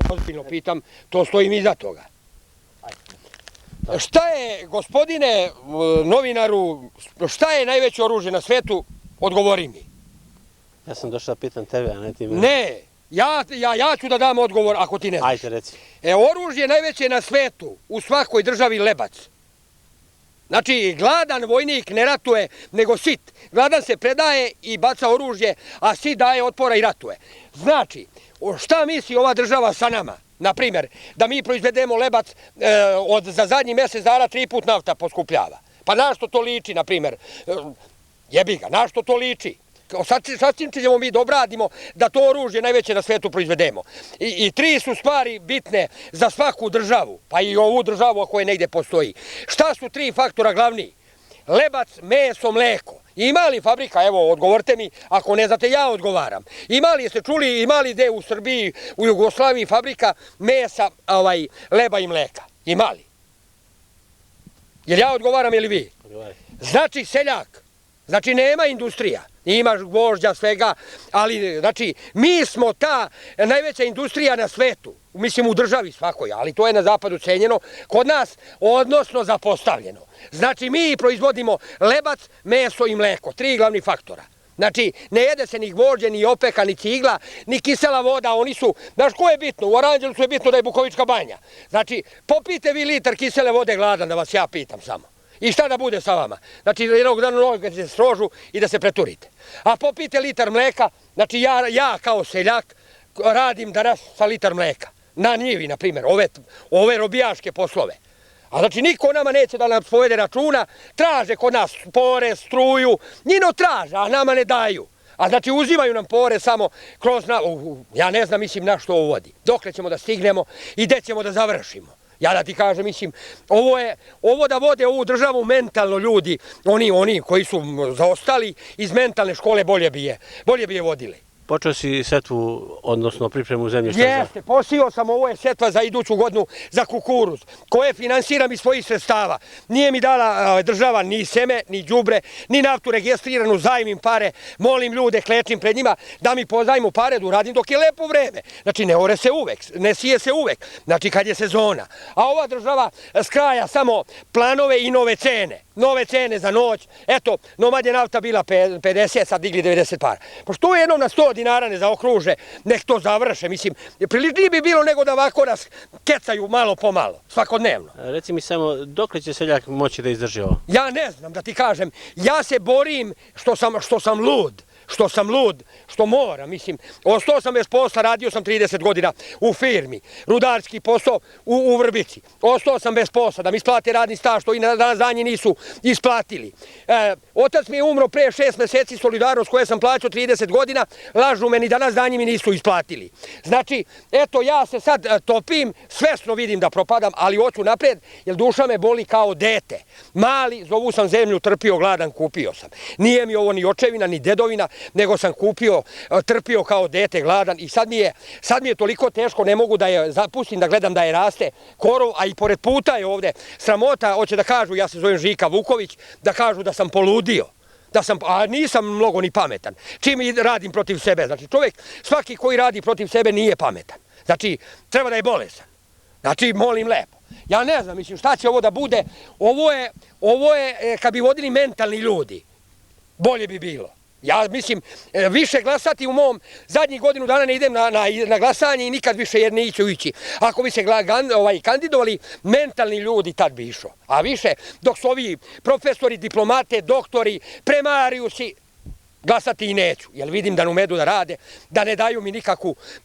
Ozbiljno pitam, to stojim iza toga. Šta je, gospodine novinaru, šta je najveće oružje na svetu? Odgovori mi. Ja sam došao da pitam tebe, a ne ti mene. Ne, ja ću da dam odgovor ako ti ne znaš. Ajde, reci. Oružje najveće na svetu, u svakoj državi lebac. Znači, gladan vojnik ne ratuje, nego sit. Gladan se predaje i baca oružje, a sit daje otpora i ratuje. Znači, šta misli ova država sa nama? Naprimjer, da mi proizvedemo lebac za zadnji mjesec dana 3 put nafta poskupljava. Pa na što to liči, naprimjer? Jebi ga, na što to liči? Sad ćemo mi da obradimo da to oružje najveće na svetu proizvedemo. I 3 su stvari bitne za svaku državu, pa i ovu državu koja negdje postoji. Šta su 3 faktora glavni? Lebac, meso, mleko. Ima li fabrika, evo odgovorite mi, ako ne znate ja odgovaram. Ima li, jeste čuli, ima li gde u Srbiji, u Jugoslaviji fabrika mesa, leba i mleka? Ima li? Jel ja odgovaram ili vi? Znači seljak, znači nema industrija. Ima gvožđa, svega, ali znači mi smo ta najveća industrija na svetu, mislim u državi svakoj, ali to je na zapadu cenjeno, kod nas odnosno zapostavljeno. Znači mi proizvodimo lebac, meso i mleko, 3 glavni faktora. Znači ne jede se ni gvožđe, ni opeka, ni cigla, ni kisela voda, oni su, znaš ko je bitno, u Aranđelovcu je bitno da je Bukovička banja. Znači popijte vi litar kisele vode gladan, da vas ja pitam samo. I šta da bude sa vama? Znači jednog dana noge se srožu i da se preturite. A popijte litar mleka, znači ja kao seljak radim danas sa litar mleka. Na njivi, na primjer, ove robijaške poslove. A znači niko nama neće da nam povede računa, traže kod nas porez, struju, njino traže, a nama ne daju. A znači uzimaju nam porez samo kroz, ja ne znam, mislim na što ovo vodi. Dokle ćemo da stignemo i gde ćemo da završimo. Ja da ti kažem, mislim, ovo da vode ovu državu mentalno ljudi, oni koji su zaostali iz mentalne škole bolje bi je vodili. Počeo si setvu, odnosno pripremu zemljišta? Jeste, posio sam, ovo je setva za iduću godinu za kukuruz, koje finansiram iz svojih sredstava. Nije mi dala država ni seme, ni đubre, ni naftu registriranu, zajmim pare, molim ljude, klečim pred njima da mi pozajmu pare da uradim dok je lepo vreme. Znači ne ore se uvek, ne sije se uvek, znači kad je sezona. A ova država skraja samo planove i nove cene za noć. Eto, nomad je nafta bila 50, sad digli 90 para. Pošto jednom na 100 dinara ne zaokruže, nek to završe. Mislim, priličnije bi bilo nego da ovako nas kecaju malo po malo, svakodnevno. Reci mi samo, dokle će seljak moći da izdrži ovo? Ja ne znam, da ti kažem. Ja se borim što sam lud, što moram, mislim. Ostao sam bez posla, radio sam 30 godina u firmi, rudarski posao u Vrbici. Ostao sam bez posla, da mi isplate radni staž, što i danas danji nisu isplatili. Otac mi je umro pre 6 meseci, solidarnost koje sam plaćao 30 godina, lažu me, ni danas danji mi nisu isplatili. Znači, eto, ja se sad topim, svesno vidim da propadam, ali hoću napred, jer duša me boli kao dete. Mali, zovu sam zemlju, trpio, gladan, kupio sam. Nije mi ovo ni očevina, ni dedovina, nego sam kupio, trpio kao dete, gladan i sad mi je toliko teško, ne mogu da je zapustim, da gledam da je raste korov, a i pored puta je ovde sramota, hoće da kažu, ja se zovem Žika Vuković, da kažu da sam poludio, a nisam mnogo ni pametan. Čim radim protiv sebe, znači čovjek, svaki koji radi protiv sebe nije pametan. Znači, treba da je bolestan. Znači, molim lepo. Ja ne znam, mislim, šta će ovo da bude, ovo je, kad bi vodili mentalni ljudi, bolje bi bilo. Ja mislim, više glasati u mom zadnjih godinu dana ne idem na glasanje i nikad više neću ići. Ako bi se kandidovali mentalni ljudi, tad bi išao. A više, dok su ovi profesori, diplomate, doktori, primariusi, glasati i neću, jer vidim da umedu da rade, da ne daju mi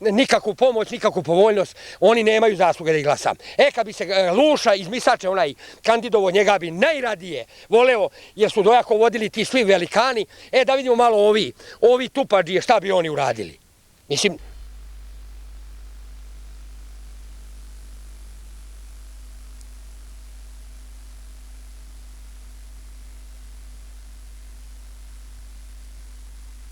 nikakvu pomoć, nikakvu povoljnost, oni nemaju zasluge da ih glasam. Kad bi se Luša iz Misače, onaj kandidovo, njega bi najradije voleo, jer su dojako vodili ti svi velikani, da vidimo malo ovi tupađije, šta bi oni uradili. Mislim,